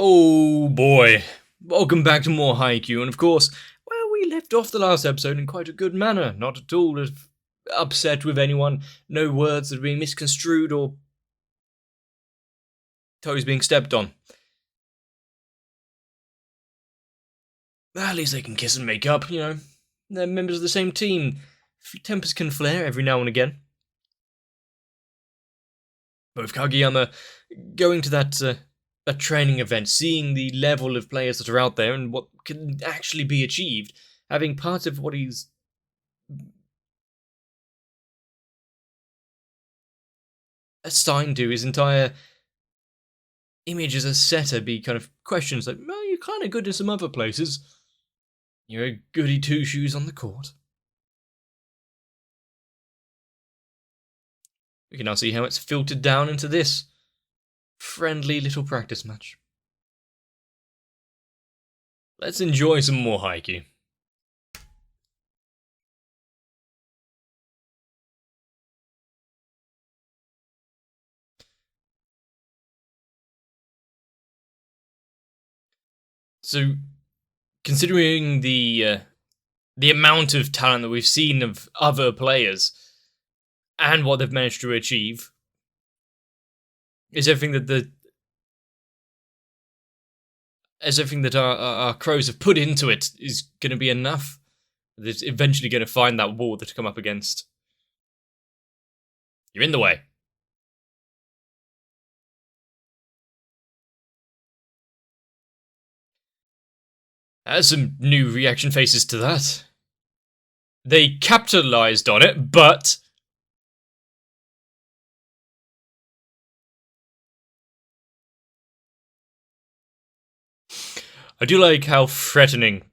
Oh boy. Welcome back to more Haikyuu, and of course, well, we left off the last episode in quite a good manner. Not at all upset with anyone, no words that are being misconstrued or toes being stepped on. Well, at least they can kiss and make up, you know. They're members of the same team. Tempers can flare every now and again. Both Kageyama going to that training event, seeing the level of players that are out there and what can actually be achieved, having part of what he's assigned to his entire image as a setter be kind of questions like, well, you're kind of good in some other places. You're a goody two-shoes on the court. We can now see how it's filtered down into this friendly little practice match. Let's enjoy some more Haikyuu. So, considering the amount of talent that we've seen of other players and what they've managed to achieve, is everything that our crows have put into it is going to be enough. It's eventually going to find that wall to come up against. You're in the way. There's some new reaction faces to that. They capitalized on it, but I do like how threatening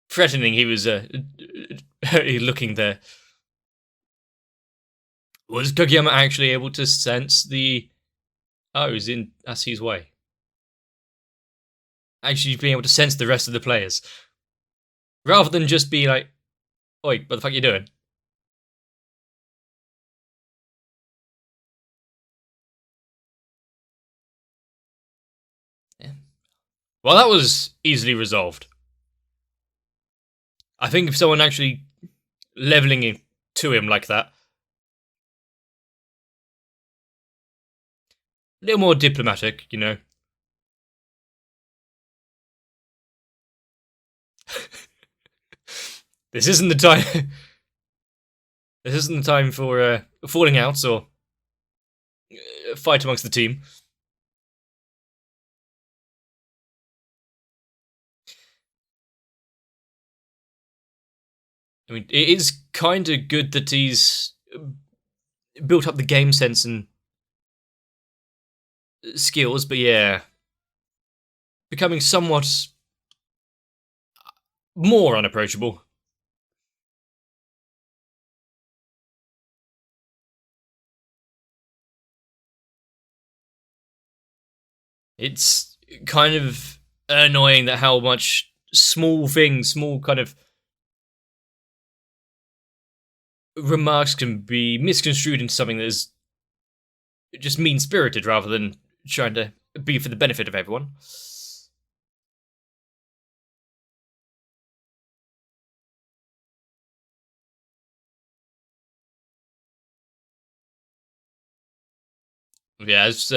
he was looking there. Was Kageyama actually able to sense the... Oh, he's in Asi's way. Actually being able to sense the rest of the players. Rather than just be like, oi, what the fuck are you doing? Yeah. Well, that was easily resolved. I think if someone actually leveling it to him like that, a little more diplomatic, you know. This isn't the time. This isn't the time for falling outs or fight amongst the team. I mean, it is kind of good that he's built up the game sense and skills, but yeah, becoming somewhat more unapproachable. It's kind of annoying that how much small things, small kind of remarks can be misconstrued into something that is just mean-spirited rather than trying to be for the benefit of everyone. Yeah, as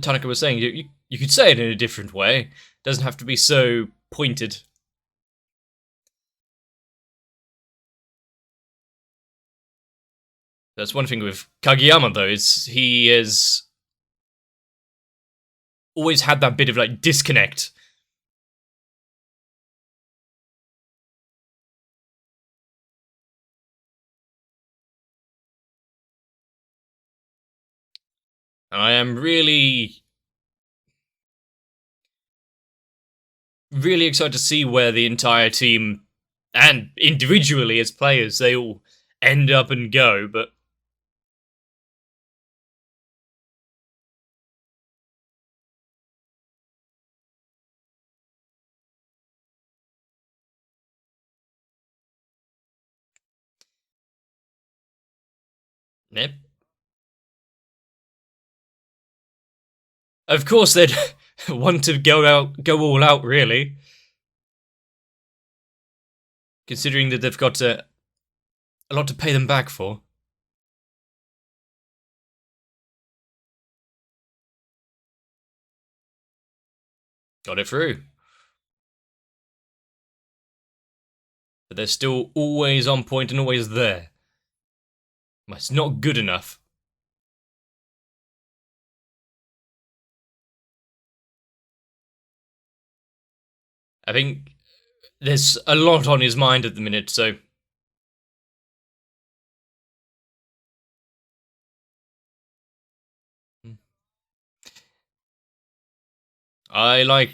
Tanaka was saying, you could say it in a different way. It doesn't have to be so pointed. That's one thing with Kageyama, though, is he has always had that bit of, like, disconnect. And I am really excited to see where the entire team, and individually as players, they all end up and go, but Yep. Of course, they'd want to go all out, really, considering that they've got a lot to pay them back for. Got it through. But they're still always on point and always there. Well, it's not good enough. I think there's a lot on his mind at the minute, so. I like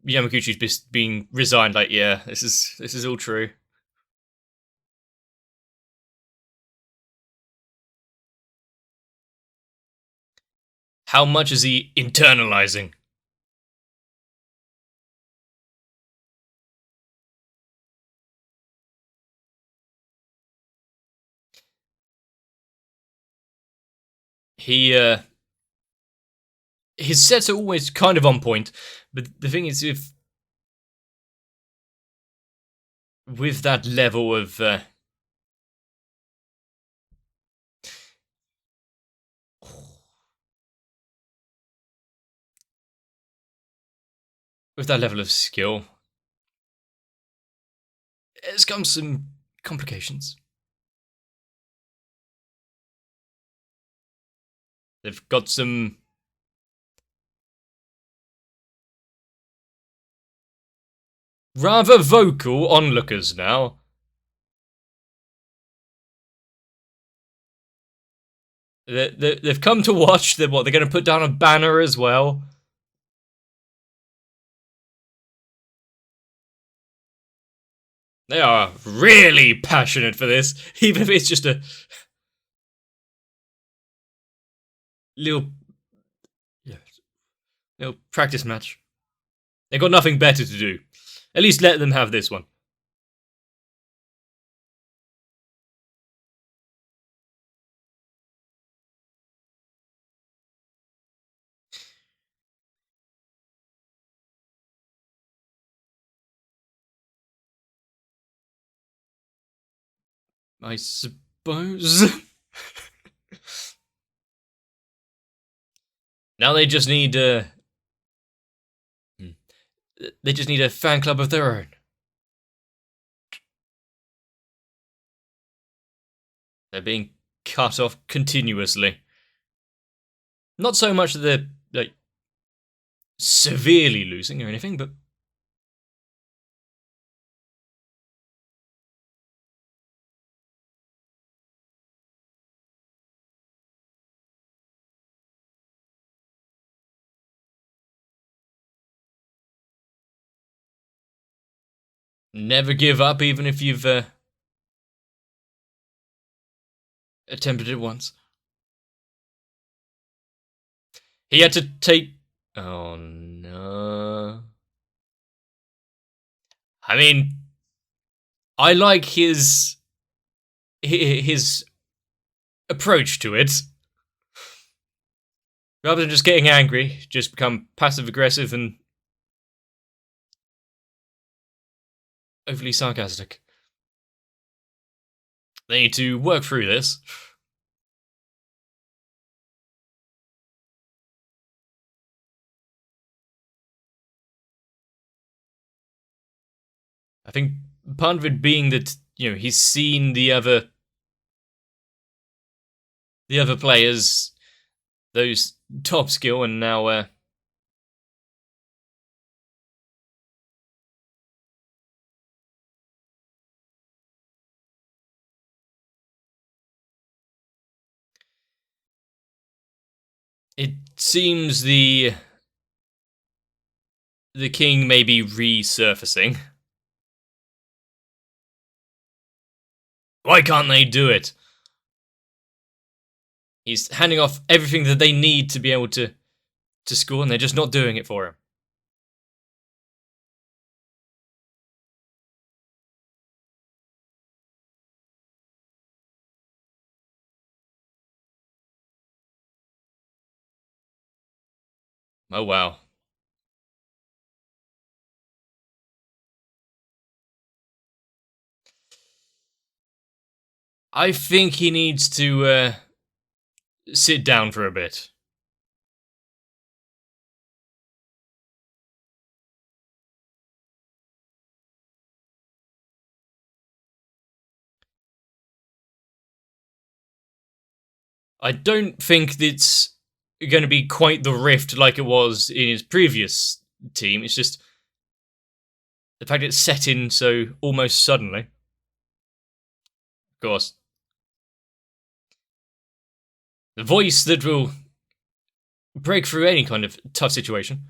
Yamaguchi's being resigned, like, yeah, this is all true. How much is he internalizing? He, his sets are always kind of on point, but the thing is, with that level of, with that level of skill, there's come some complications. They've got some rather vocal onlookers now. They've come to watch. They're going to put down a banner as well. They are really passionate for this, even if it's just a little, yeah, little practice match. They've got nothing better to do. At least let them have this one. I suppose. Now they just need they just need a fan club of their own. They're being cut off continuously. Not so much that they're like severely losing or anything, but never give up, even if you've attempted it once. He had to take. Oh no. I mean, I like his approach to it. Rather than just getting angry, just become passive aggressive and overly sarcastic. They need to work through this. I think part of it being that, he's seen the other players, those top skill, and now it seems the king may be resurfacing. Why can't they do it? He's handing off everything that they need to be able to score, and they're just not doing it for him. Oh wow. I think he needs to sit down for a bit. I don't think it's going to be quite the rift like it was in his previous team. It's just the fact it's set in so almost suddenly. Of course, the voice that will break through any kind of tough situation.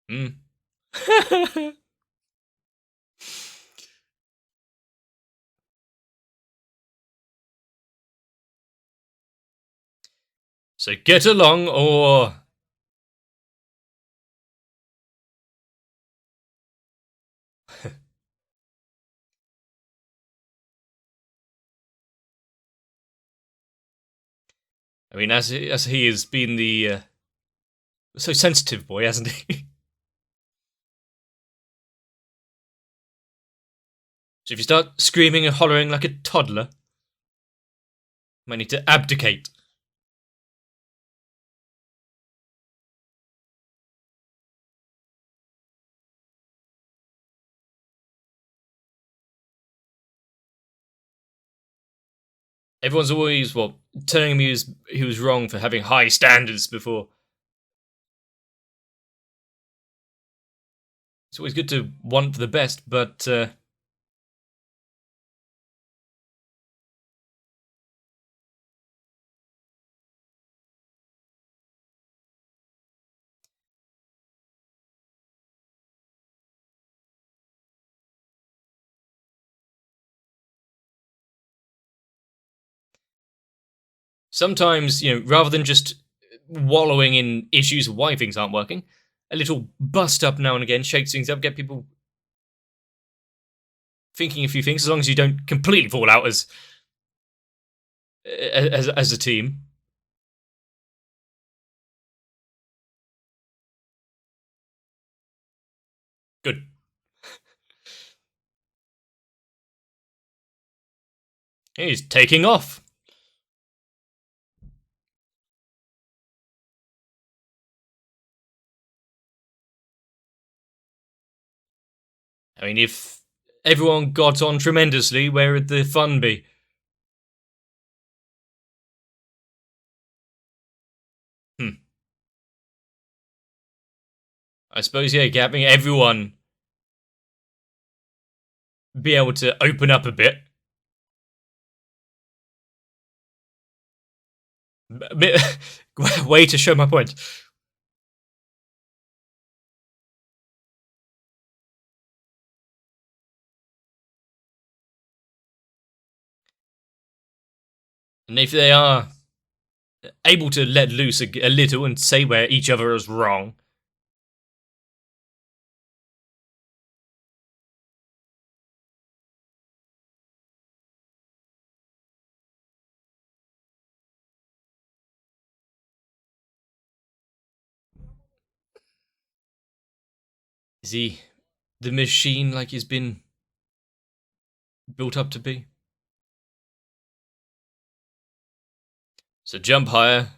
Hmm. So get along, or I mean, as he has been the so sensitive boy, hasn't he? So if you start screaming and hollering like a toddler, might need to abdicate. Everyone's always telling him he was wrong for having high standards before. It's always good to want for the best, but sometimes, rather than just wallowing in issues of why things aren't working, a little bust up now and again shakes things up, get people thinking a few things. As long as you don't completely fall out as a team. Good. He's taking off. I mean, if everyone got on tremendously, where would the fun be? Hmm. I suppose, yeah, having everyone be able to open up a bit. Way to show my point. And if they are able to let loose a little and say where each other is wrong, is he the machine like he's been built up to be? So jump higher.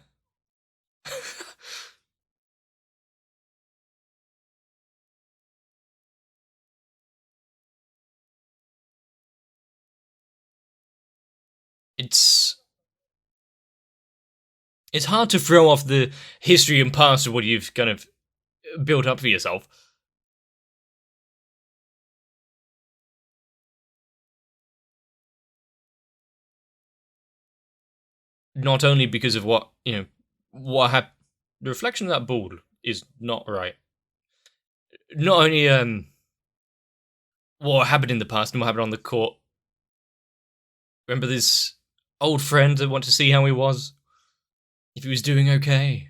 it's it's hard to throw off the history and past of what you've kind of built up for yourself. Not only because of what happened. The reflection of that ball is not right. Not only what happened in the past and what happened on the court. Remember this old friend that wanted to see how he was, if he was doing okay.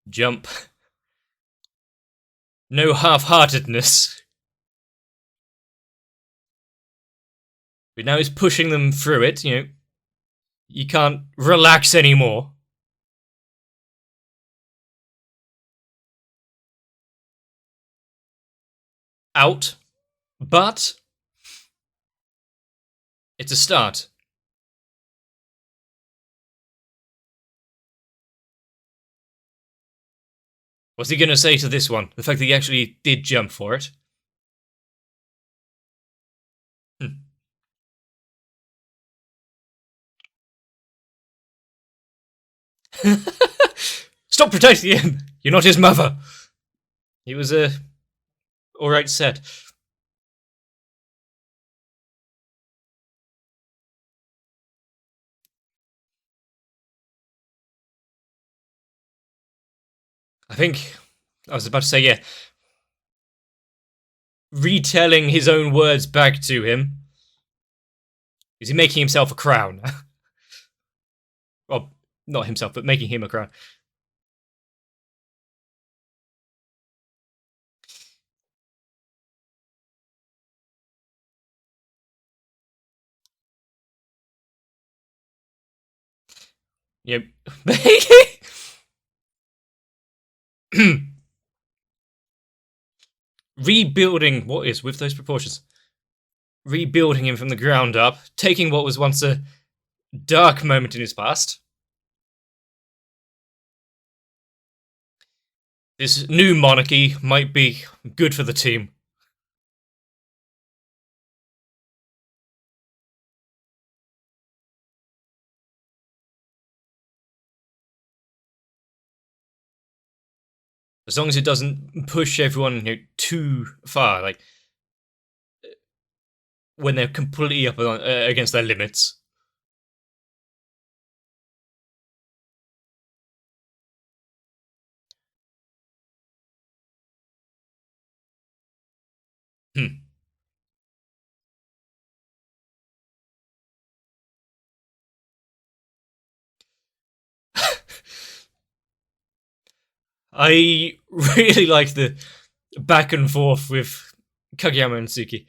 Jump. No half-heartedness. But now he's pushing them through it, you know. You can't relax anymore. Out. But it's a start. What's he gonna say to this one? The fact that he actually did jump for it? Stop protecting him! You're not his mother! He was a alright set. I think I was about to say, yeah. Retelling his own words back to him. Is he making himself a crown? Well, not himself, but making him a crown. Yep. Rebuilding what is with those proportions. Rebuilding him from the ground up, taking what was once a dark moment in his past. This new monarchy might be good for the team. As long as it doesn't push everyone, you know, too far, like when they're completely up against their limits. I really like the back and forth with Kageyama and Suki.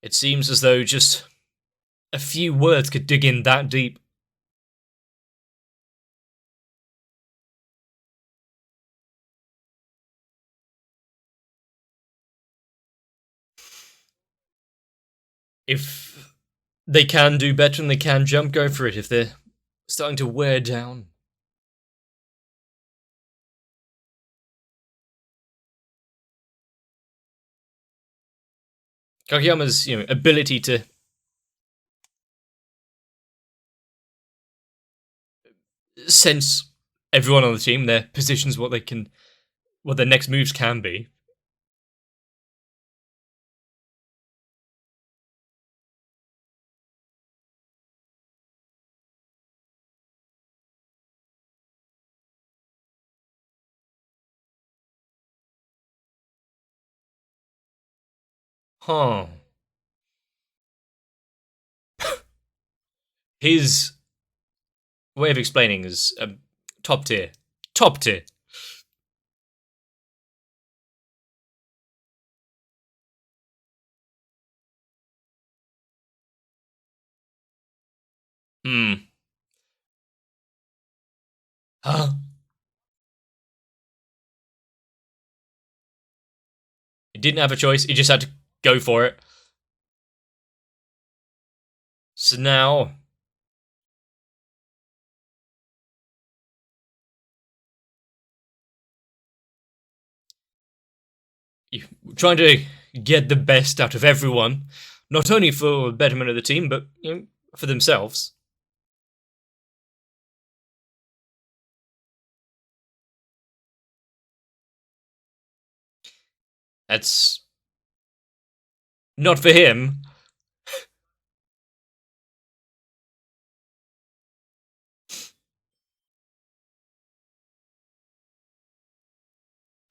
It seems as though just a few words could dig in that deep. If they can do better and they can jump, go for it. If they're starting to wear down. Kageyama's, you know, ability to sense everyone on the team, their positions, what their next moves can be. Huh. His way of explaining is top tier. Top tier. Hmm. Huh? He didn't have a choice, he just had to go for it. So now you're trying to get the best out of everyone, not only for the betterment of the team, but, you know, for themselves. That's not for him.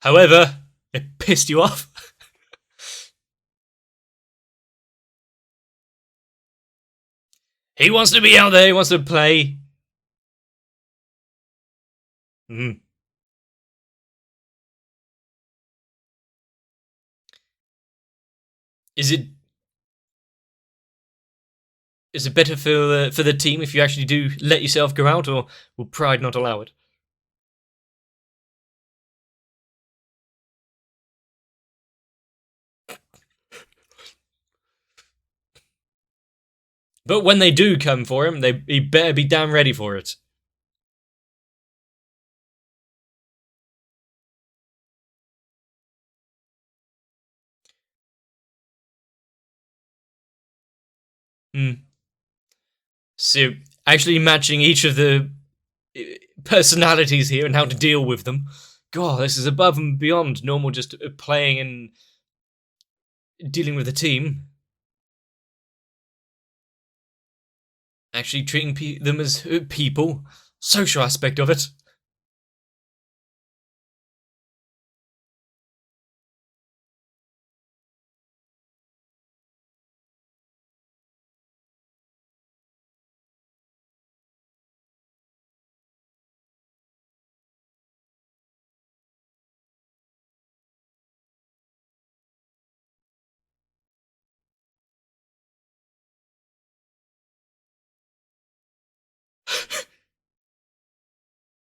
However, it pissed you off. He wants to be out there. He wants to play. Mm. Is it better for the team if you actually do let yourself go out, or will pride not allow it? But when they do come for him, he better be damn ready for it. Hmm. So, actually matching each of the personalities here and how to deal with them. God, this is above and beyond normal just playing and dealing with a team. Actually treating them as people. Social aspect of it.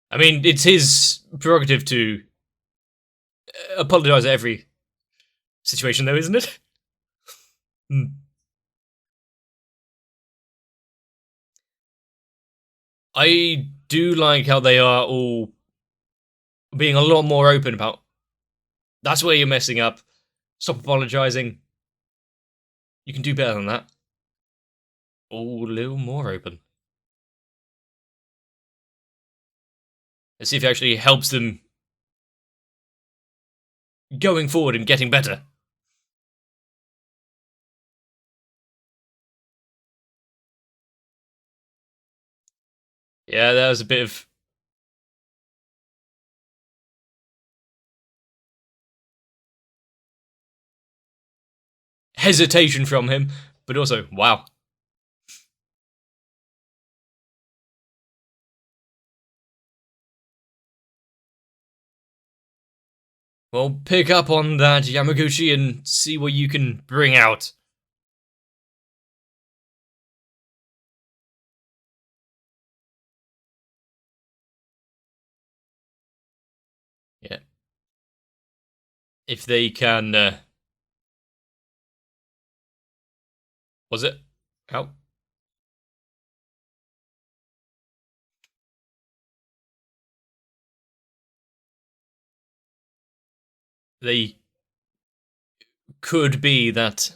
I mean, it's his prerogative to apologize at every situation, though, isn't it? Hmm. I do like how they are all being a lot more open about that's where you're messing up. Stop apologizing. You can do better than that. All a little more open. Let's see if it actually helps them going forward and getting better. Yeah, that was a bit of hesitation from him, but also, wow. Well, pick up on that, Yamaguchi, and see what you can bring out. Yeah. If they can, was it? How? They could be that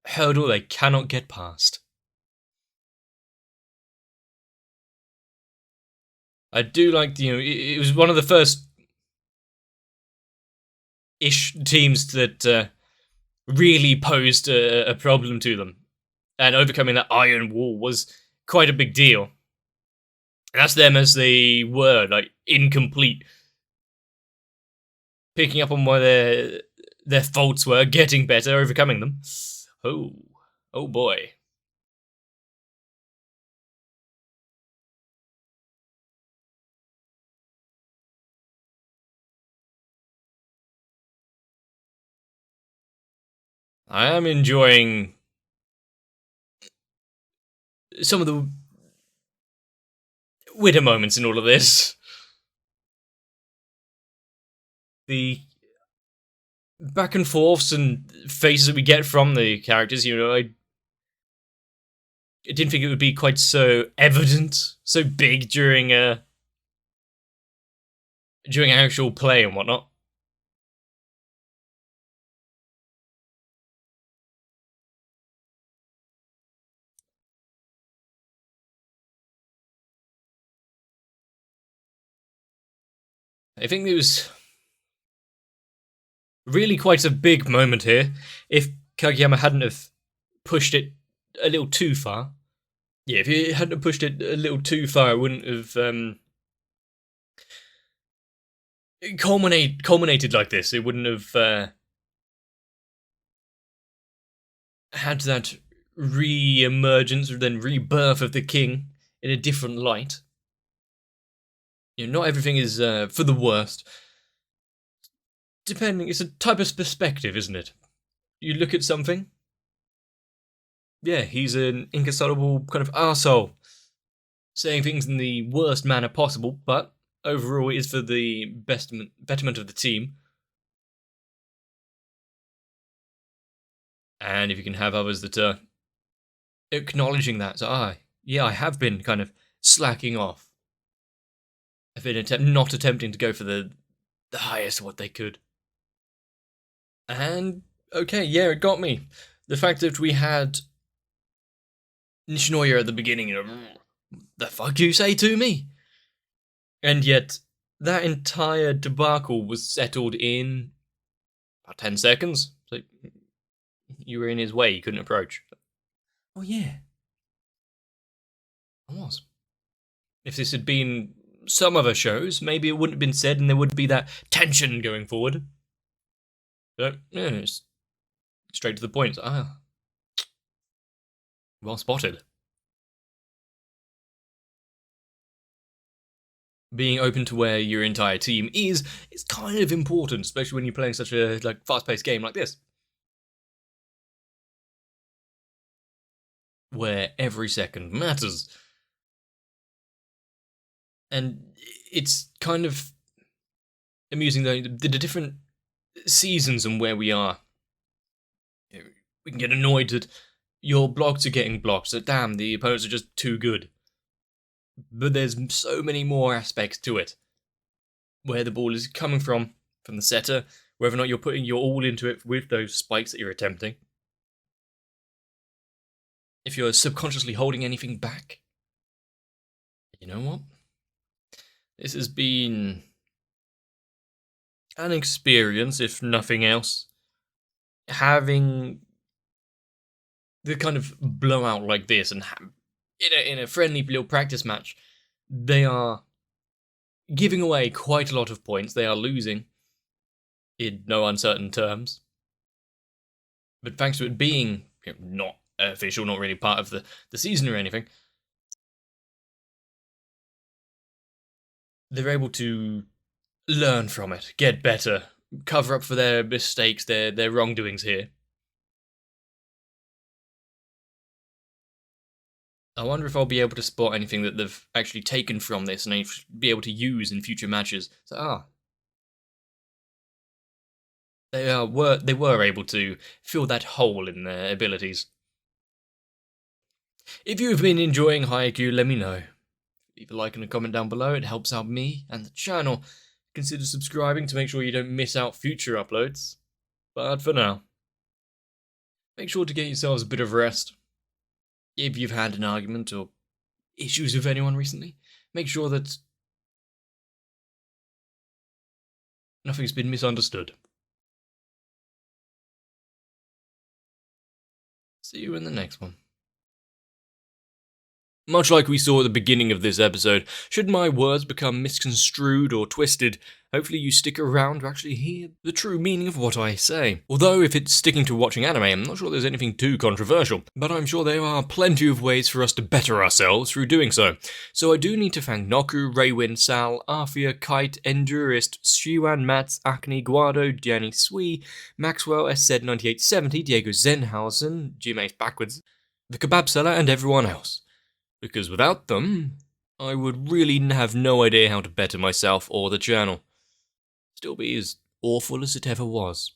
hurdle they cannot get past. I do like, it was one of the first ish teams that really posed a problem to them. And overcoming that iron wall was quite a big deal. And that's them as they were, like, incomplete. Picking up on where their faults were, getting better, overcoming them. Oh boy. I am enjoying some of the witty moments in all of this. The back and forths and faces that we get from the characters, I didn't think it would be quite so evident, so big during actual play and whatnot. I think it was really quite a big moment here. If Kageyama hadn't have pushed it a little too far. Yeah, if he hadn't have pushed it a little too far, it wouldn't have culminated like this. It wouldn't have had that re-emergence or then rebirth of the king in a different light. Not everything is for the worst. It's a type of perspective, isn't it? You look at something, yeah, he's an inconsolable kind of arsehole, saying things in the worst manner possible, but overall it is for the betterment of the team. And if you can have others that are acknowledging that, so, yeah, I have been kind of slacking off. I've been not attempting to go for the highest what they could. And, okay, yeah, it got me. The fact that we had Nishinoya at the beginning, the fuck do you say to me? And yet, that entire debacle was settled in about 10 seconds. So, you were in his way, you couldn't approach. Oh, yeah. I was. If this had been some other shows, maybe it wouldn't have been said and there would be that tension going forward. But, yeah, it's straight to the point. Well spotted. Being open to where your entire team is kind of important, especially when you're playing such a fast-paced game like this, where every second matters. And it's kind of amusing though, the different seasons and where we are. We can get annoyed that your blocks are getting blocked, so damn, the opponents are just too good. But there's so many more aspects to it. Where the ball is coming from the setter, whether or not you're putting your all into it with those spikes that you're attempting. If you're subconsciously holding anything back. You know what? This has been an experience, if nothing else. Having the kind of blowout like this and in a friendly little practice match, they are giving away quite a lot of points. They are losing in no uncertain terms. But thanks to it being not official, not really part of the season or anything, they're able to learn from it, get better, cover up for their mistakes, their wrongdoings here. I wonder if I'll be able to spot anything that they've actually taken from this and be able to use in future matches. So, they were able to fill that hole in their abilities. If you've been enjoying Haikyuu, let me know. Leave a like and a comment down below, it helps out me and the channel. Consider subscribing to make sure you don't miss out future uploads. But for now, make sure to get yourselves a bit of rest. If you've had an argument or issues with anyone recently, make sure that nothing's been misunderstood. See you in the next one. Much like we saw at the beginning of this episode, should my words become misconstrued or twisted, hopefully you stick around to actually hear the true meaning of what I say. Although if it's sticking to watching anime, I'm not sure there's anything too controversial, but I'm sure there are plenty of ways for us to better ourselves through doing so. So I do need to thank Noku, Raywin, Sal, Arthia, Kite, Endurist, Shiwan, Mats, Acne, Guado, Danny Sui, Maxwell, SZ9870, Diego Zenhausen, GMA's backwards, the Kebab Seller, and everyone else. Because without them, I would really have no idea how to better myself or the channel. Still be as awful as it ever was.